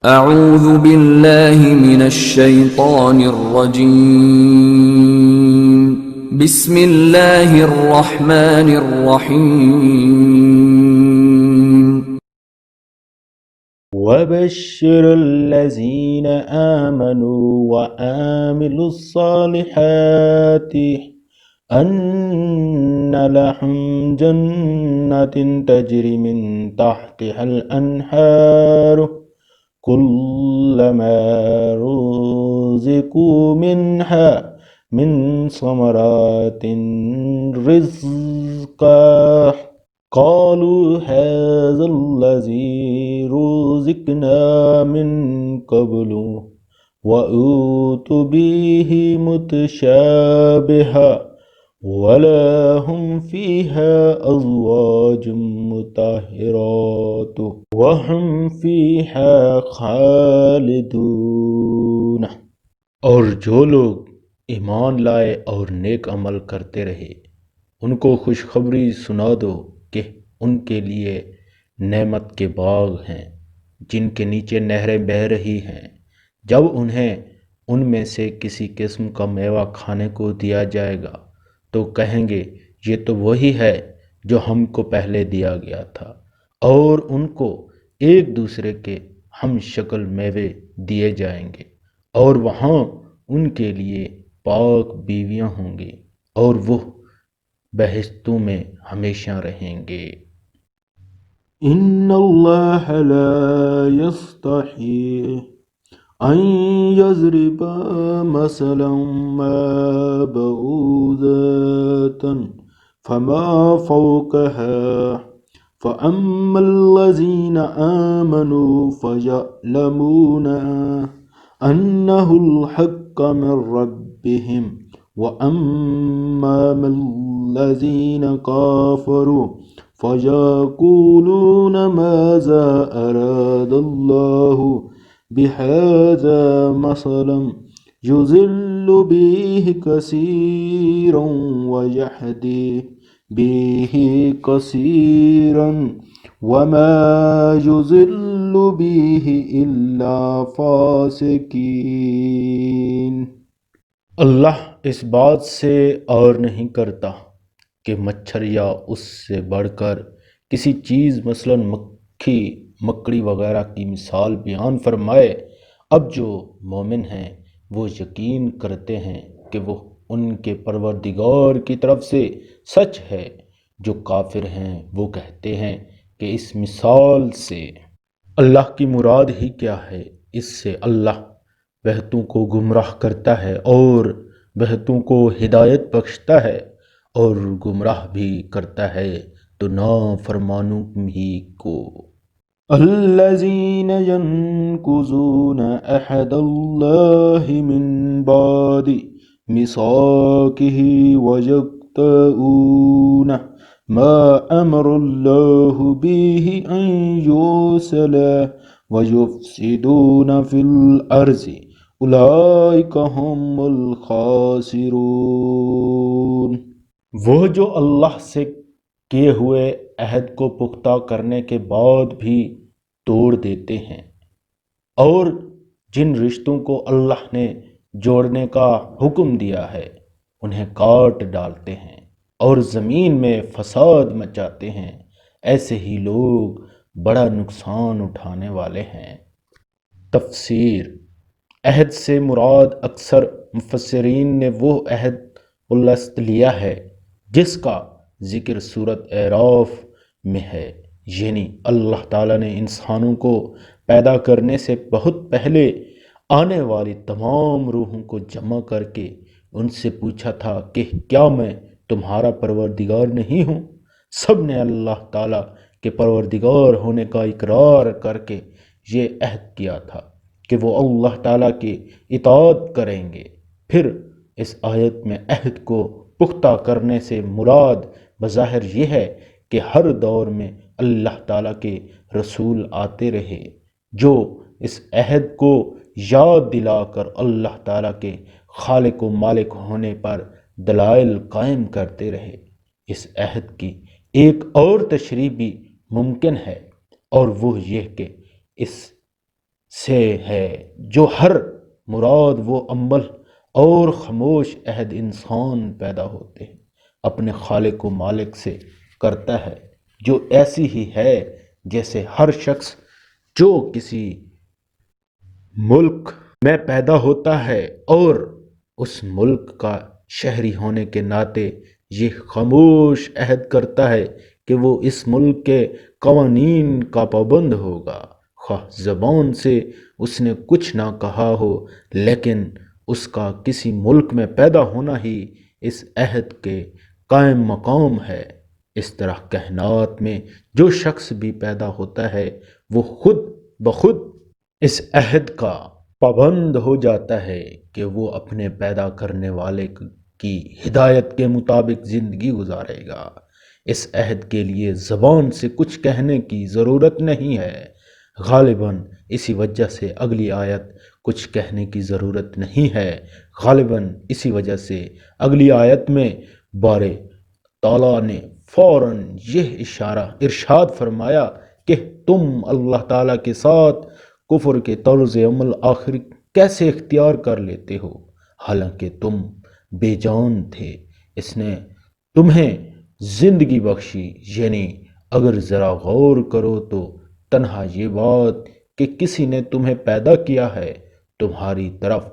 اعوذ باللہ من الشیطان الرجیم بسم اللہ الرحمن الرحیم وبشر الذين آمنوا وعملوا الصالحات أن لهم جنات تجري من تحتها الأنهار كلما رزقوا منها من ثمرات رزقا قالوا هذا الذي رزقنا من قبل وأوتوا به متشابها ولهم فيها أزواج مطهرات وهم فيها خالدون۔ اور جو لوگ ایمان لائے اور نیک عمل کرتے رہے ان کو خوشخبری سنا دو کہ ان کے لیے نعمت کے باغ ہیں جن کے نیچے نہریں بہہ رہی ہیں۔ جب انہیں ان میں سے کسی قسم کا میوہ کھانے کو دیا جائے گا تو کہیں گے یہ تو وہی ہے جو ہم کو پہلے دیا گیا تھا، اور ان کو ایک دوسرے کے ہم شکل میوے دیے جائیں گے، اور وہاں ان کے لیے پاک بیویاں ہوں گی اور وہ بہشتوں میں ہمیشہ رہیں گے۔ ان اللہ لا یستحی ان یضرب مثلا ما بعوضة فما فوقها فأما الذين آمنوا فيعلمون أنه الحق من ربهم وأما الذين كفروا فيقولون ماذا أراد الله بهذا مثلا يضل به كثيرا ويهدي به كثيرا وما يضل به إلا فاسقين۔ اللہ اس بات سے اور نہیں کرتا کہ مچھر یا اس سے بڑھ کر کسی چیز مثلا مکھی مکڑی وغیرہ کی مثال بیان فرمائے۔ اب جو مومن ہیں وہ یقین کرتے ہیں کہ وہ ان کے پروردگار کی طرف سے سچ ہے، جو کافر ہیں وہ کہتے ہیں کہ اس مثال سے اللہ کی مراد ہی کیا ہے۔ اس سے اللہ بہتوں کو گمراہ کرتا ہے اور بہتوں کو ہدایت بخشتا ہے، اور گمراہ بھی کرتا ہے تو نافرمانوں ہی کو۔ الذین ینقضون عہد اللہ من بعد میثاقہ ویقطعون ما امر اللہ بہ ان یوصل وَيُفْسِدُونَ فِي الْأَرْضِ أُولَئِكَ هُمُ الْخَاسِرُونَ۔ وہ جو اللہ سے کیے ہوئے عہد کو پختہ کرنے کے بعد بھی توڑ دیتے ہیں، اور جن رشتوں کو اللہ نے جوڑنے کا حکم دیا ہے انہیں کاٹ ڈالتے ہیں اور زمین میں فساد مچاتے ہیں، ایسے ہی لوگ بڑا نقصان اٹھانے والے ہیں۔ تفسیر۔ عہد سے مراد اکثر مفسرین نے وہ عہد الست لیا ہے جس کا ذکر سورۃ اعراف میں ہے، یعنی اللہ تعالیٰ نے انسانوں کو پیدا کرنے سے بہت پہلے آنے والی تمام روحوں کو جمع کر کے ان سے پوچھا تھا کہ کیا میں تمہارا پروردگار نہیں ہوں؟ سب نے اللہ تعالیٰ کے پروردگار ہونے کا اقرار کر کے یہ عہد کیا تھا کہ وہ اللہ تعالیٰ کی اطاعت کریں گے۔ پھر اس آیت میں عہد کو پختہ کرنے سے مراد بظاہر یہ ہے کہ ہر دور میں اللہ تعالیٰ کے رسول آتے رہے جو اس عہد کو یاد دلا کر اللہ تعالیٰ کے خالق و مالک ہونے پر دلائل قائم کرتے رہے۔ اس عہد کی ایک اور تشریح بھی ممکن ہے، اور وہ یہ کہ اس سے ہے جو ہر مراد وہ عمل اور خاموش عہد انسان پیدا ہوتے ہیں اپنے خالق و مالک سے کرتا ہے، جو ایسی ہی ہے جیسے ہر شخص جو کسی ملک میں پیدا ہوتا ہے اور اس ملک کا شہری ہونے کے ناطے یہ خاموش عہد کرتا ہے کہ وہ اس ملک کے قوانین کا پابند ہوگا، خواہ زبان سے اس نے کچھ نہ کہا ہو، لیکن اس کا کسی ملک میں پیدا ہونا ہی اس عہد کے قائم مقام ہے۔ اس طرح کائنات میں جو شخص بھی پیدا ہوتا ہے وہ خود بخود اس عہد کا پابند ہو جاتا ہے کہ وہ اپنے پیدا کرنے والے کی ہدایت کے مطابق زندگی گزارے گا۔ اس عہد کے لیے زبان سے کچھ کہنے کی ضرورت نہیں ہے، غالباً اسی وجہ سے اگلی آیت کچھ کہنے کی ضرورت نہیں ہے، غالباً اسی وجہ سے اگلی آیت میں بارے تعالیٰ نے فوراً یہ ارشاد فرمایا کہ تم اللہ تعالیٰ کے ساتھ کفر کے طرز عمل آخر کیسے اختیار کر لیتے ہو، حالانکہ تم بے جان تھے، اس نے تمہیں زندگی بخشی۔ یعنی اگر ذرا غور کرو تو تنہا یہ بات کہ کسی نے تمہیں پیدا کیا ہے تمہاری طرف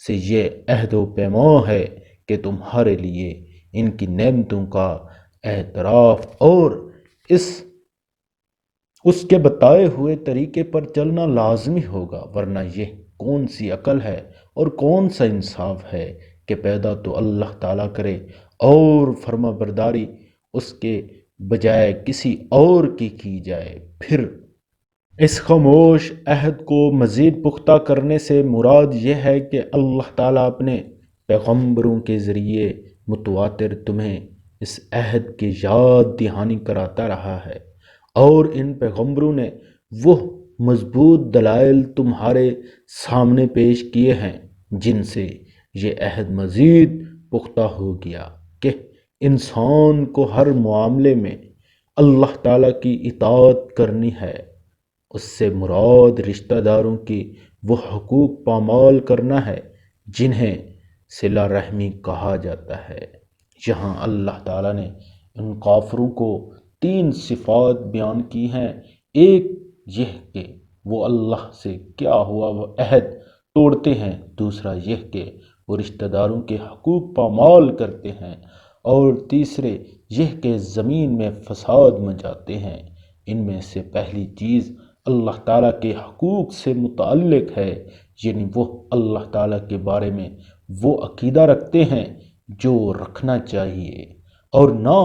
سے یہ عہد و پیمان ہے کہ تمہارے لیے ان کی نعمتوں کا اعتراف اور اس کے بتائے ہوئے طریقے پر چلنا لازمی ہوگا، ورنہ یہ کون سی عقل ہے اور کون سا انصاف ہے کہ پیدا تو اللہ تعالیٰ کرے اور فرما برداری اس کے بجائے کسی اور کی جائے۔ پھر اس خاموش عہد کو مزید پختہ کرنے سے مراد یہ ہے کہ اللہ تعالیٰ اپنے پیغمبروں کے ذریعے متواتر تمہیں اس عہد کی یاد دہانی کراتا رہا ہے، اور ان پیغمبروں نے وہ مضبوط دلائل تمہارے سامنے پیش کیے ہیں جن سے یہ عہد مزید پختہ ہو گیا کہ انسان کو ہر معاملے میں اللہ تعالیٰ کی اطاعت کرنی ہے۔ اس سے مراد رشتہ داروں کی وہ حقوق پامال کرنا ہے جنہیں صلہ رحمی کہا جاتا ہے۔ یہاں اللہ تعالیٰ نے ان کافروں کو 3 صفات بیان کی ہیں، ایک یہ کہ وہ اللہ سے کیا ہوا وہ عہد توڑتے ہیں، دوسرا یہ کہ وہ رشتہ داروں کے حقوق پامال کرتے ہیں، اور تیسرے یہ کہ زمین میں فساد مچاتے ہیں۔ ان میں سے پہلی چیز اللہ تعالیٰ کے حقوق سے متعلق ہے، یعنی وہ اللہ تعالیٰ کے بارے میں وہ عقیدہ رکھتے ہیں جو رکھنا چاہیے، اور نہ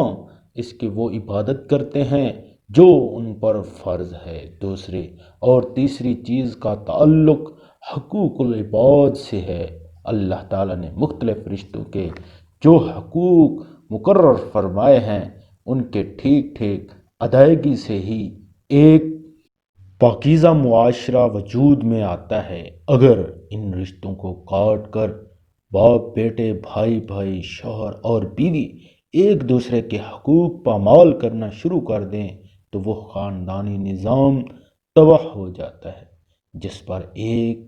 اس کی وہ عبادت کرتے ہیں جو ان پر فرض ہے۔ دوسرے اور تیسری چیز کا تعلق حقوق العباد سے ہے۔ اللہ تعالیٰ نے مختلف رشتوں کے جو حقوق مقرر فرمائے ہیں ان کے ٹھیک ٹھیک ادائیگی سے ہی ایک پاکیزہ معاشرہ وجود میں آتا ہے۔ اگر ان رشتوں کو کاٹ کر باپ بیٹے، بھائی بھائی، شوہر اور بیوی ایک دوسرے کے حقوق پامال کرنا شروع کر دیں تو وہ خاندانی نظام تباہ ہو جاتا ہے جس پر ایک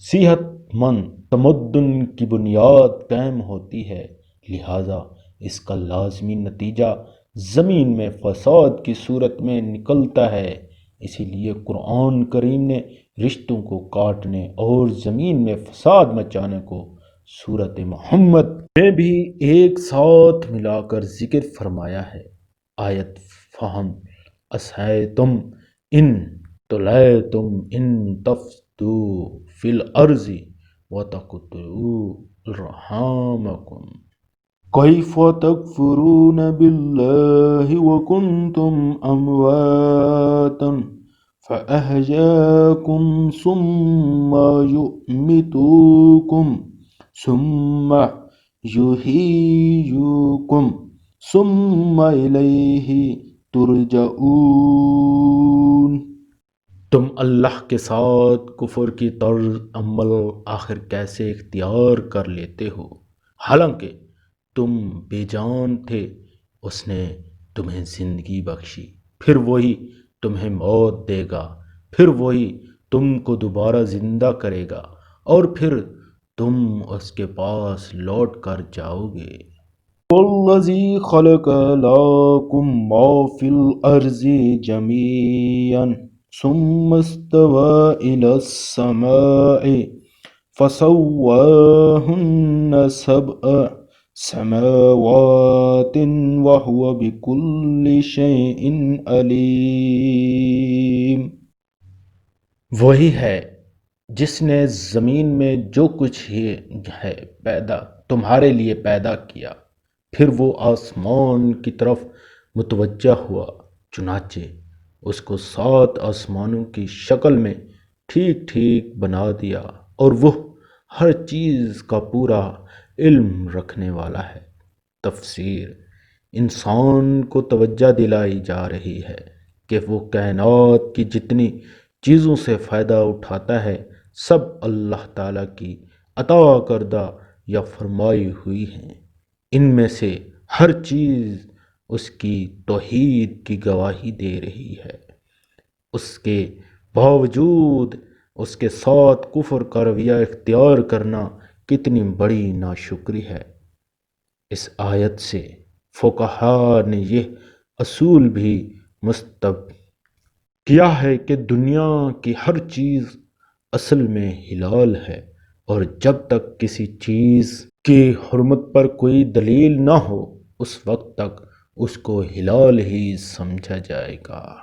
صحت مند تمدن کی بنیاد قائم ہوتی ہے۔ لہٰذا اس کا لازمی نتیجہ زمین میں فساد کی صورت میں نکلتا ہے۔ اسی لیے قرآن کریم نے رشتوں کو کاٹنے اور زمین میں فساد مچانے کو سورۃ محمد میں بھی ایک ساتھ ملا کر ذکر فرمایا ہے۔ آیت فہم اسیتم ان تولیتم ان تفسدوا فی الارض وتقطعوا ارحامکم کیف تکفرون باللہ وکنتم امواتا فأحیاکم ثم یؤمتوکم ثم یحییکم ثم الیہ ترجعون۔ تم اللہ کے ساتھ کفر کی طرز عمل آخر کیسے اختیار کر لیتے ہو، حالانکہ تم بے جان تھے، اس نے تمہیں زندگی بخشی، پھر وہی تمہیں موت دے گا، پھر وہی تم کو دوبارہ زندہ کرے گا اور پھر تم اس کے پاس لوٹ کر جاؤ گے۔ وَالَّذِي خَلَقَ لَكُم مَّا فِي الْأَرْضِ جَمِيعًا ثُمَّ اسْتَوَىٰ إِلَى السَّمَاءِ فَسَوَّاهُنَّ سَبْعَ سَمَاوَاتٍ وَهُوَ بِكُلِّ شَيْءٍ عَلِيمٌ۔ وہی ہے جس نے زمین میں جو کچھ ہی ہے تمہارے لیے پیدا کیا، پھر وہ آسمان کی طرف متوجہ ہوا، چنانچہ اس کو 7 آسمانوں کی شکل میں ٹھیک ٹھیک بنا دیا، اور وہ ہر چیز کا پورا علم رکھنے والا ہے۔ تفسیر: انسان کو توجہ دلائی جا رہی ہے کہ وہ کائنات کی جتنی چیزوں سے فائدہ اٹھاتا ہے سب اللہ تعالیٰ کی عطا کردہ یا فرمائی ہوئی ہیں۔ ان میں سے ہر چیز اس کی توحید کی گواہی دے رہی ہے، اس کے باوجود اس کے ساتھ کفر کا رویہ اختیار کرنا کتنی بڑی ناشکری ہے۔ اس آیت سے فقہاء نے یہ اصول بھی مستنبط کیا ہے کہ دنیا کی ہر چیز اصل میں حلال ہے، اور جب تک کسی چیز کی حرمت پر کوئی دلیل نہ ہو اس وقت تک اس کو حلال ہی سمجھا جائے گا۔